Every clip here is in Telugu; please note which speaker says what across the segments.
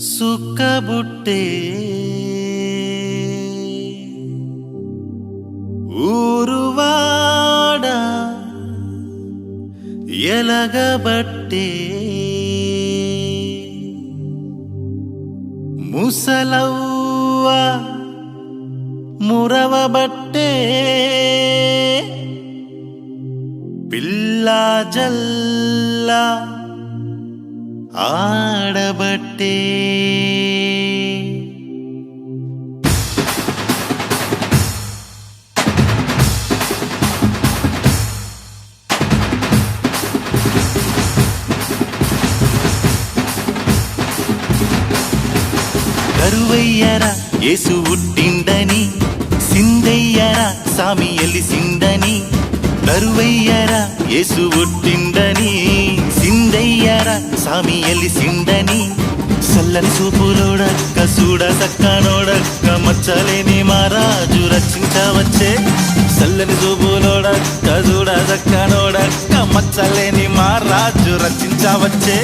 Speaker 1: ಸುಕ್ಕಬುಟ್ಟೆ ಊರುವಾಡ ಎಲಗಬಟ್ಟೆ ಮುಸಲವ್ವ ಮುರವಬಟ್ಟೆ ಪಿಲ್ಲ ಜಲ್ಲ ಆಡಬಟ್ಟೆ కరువయ్యర యేసు ఉట్టిండని సిందయ్యర సామి ఎలిసిండని కరువయ్యర యేసు ఉట్టిండని సిందయ్యర సామి ఎలిసిండని సల్లని చూపులోడక్క చూడ సక్కనోడక్క మచ్చలేని మారాజు రక్షించవచ్చే సల్లని చూపులోడక్క చూడ సక్కనోడక్క మచ్చలేని మారాజు రక్షించవచ్చే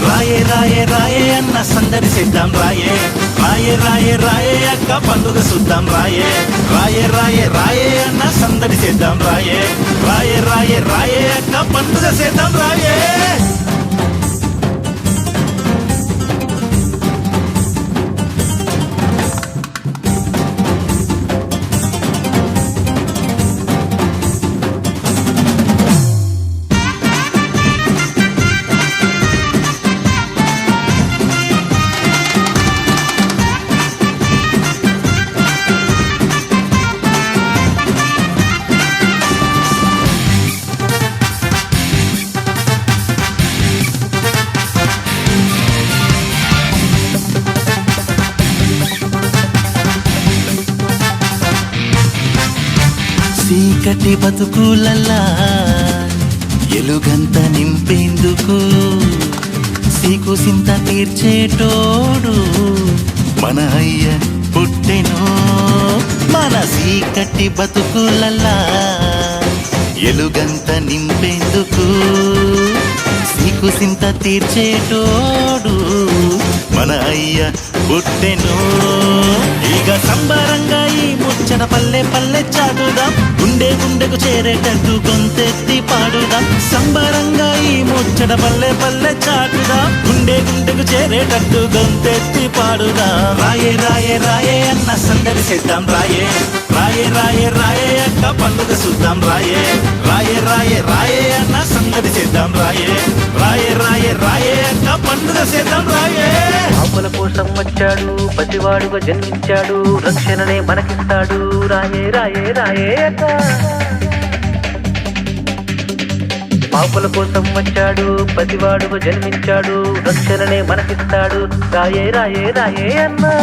Speaker 1: రాయే రాయే రాయే అన్న సందడి చేద్దాం రాయే రాయే రాయే రాయే అక్క పండుగ చూద్దాం రాయే రాయే రాయే రాయే అన్న సందడి చేద్దాం రాయే రాయే రాయే రాయే అక్క పండుగ చేద్దాం రాయే చీకటి బతుకులల్లా ఎలుగంత నింపేందుకు సీకు సింత తీర్చేటోడు మన అయ్య పుట్టెను మన చీకటి బతుకులల్లా ఎలుగంత నింపేందుకు సీకు సింత తీర్చేటోడు మన అయ్య పుట్టెను ఇక సంబరంగా ఈ ముచ్చట పల్లె పల్లె చాటుదాం గుండె గుండెకు చేరేటట్టు గొంతెత్తి పాడుదాం సంబరంగా ఈ ముచ్చట పల్లె పల్లె చాటుదాం గుండె గుండెకు చేరేటట్టు గొంతెత్తి పాడుదాం రాయే రాయే రాయే అన్న సందడి చేద్దాం రాయే రాయే రాయే రాయే అక్క పండుగ చూద్దాం రాయే రాయే రాయే రాయే అన్న సందడి చేద్దాం రాయే రాయే రాయే రాయే అక్క పండుగ చేద్దాం రాయే
Speaker 2: పాపుల కోసం వచ్చాడు పసివాడుగా జన్మించాడు రక్షణనే మనకిస్తాడు రాయే రాయే రాయే అక్క పాపుల కోసం వచ్చాడు పసివాడుగా జన్మించాడు రక్షణనే మనకిస్తాడు రాయే రాయే రాయే అన్నా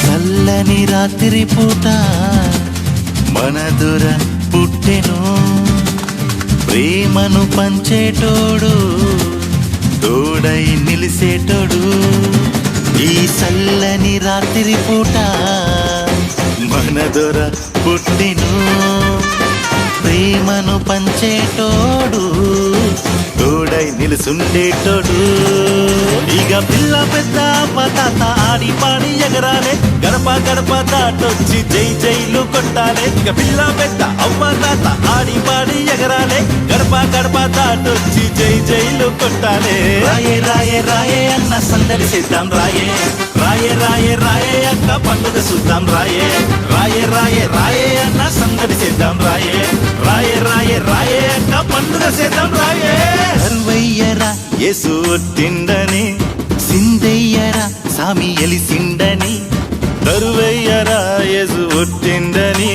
Speaker 1: చల్లని రాత్రి పూట మన దొర పుట్టెను ప్రేమను పంచేటోడు తోడై నిలిసేటోడు ఈ చల్లని రాత్రి పూట మన దొర పుట్టెను ప్రేమను పంచేటోడు తోడై నిలుసుండేటోడు ఇక పిల్ల పెద్ద తాత ఆడి పాడి ఎగరాలే గడప గడప దాటొచ్చి జై జైలు కొట్టాలే ఇక పిల్ల పెద్ద అవ్వ తాత ఆడి పాడి ఎగరాలే గడప గడప దాటొచ్చి జై జైలు కొట్టాలే రాయే రాయే రాయే అన్న సందడి చేద్దాం రాయే రాయే రాయే రాయే అక్క పండుగ చూద్దాం రాయే రాయే రాయే రాయే అన్న సందడి చేద్దాం రాయే రాయే రాయే రాయే అక్క పండుగ చేద్దాం రాయే కరువయ్యరా యేసు ఒట్టిండని సిందయ్యరా సామి ఎలిసిండని కరువయ్యరా యేసు ఒట్టిండని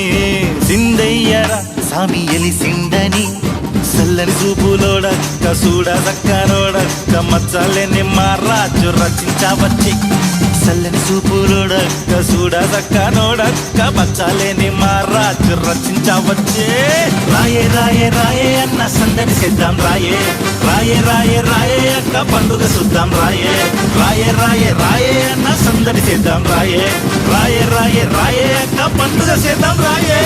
Speaker 1: సిందయ్యరా సామి ఎలిసిండని చల్లని సూపులోడక్క సూడ సక్కనోడక్క మచ్చలేని మారాజు రచించవచ్చి చల్లని సూపులోడక్క సూడ సక్కనోడక్క మచ్చలేని మారాజు రచించవచ్చే రాయే రాయే రాయే అన్న సందడి చేద్దాం రాయే రాయే రాయే రాయే అక్క పండుగ చూద్దాం రాయే రాయే రాయే రాయే అన్న సందడి చేద్దాం రాయే రాయే రాయే రాయే అక్క పండుగ చేద్దాం రాయే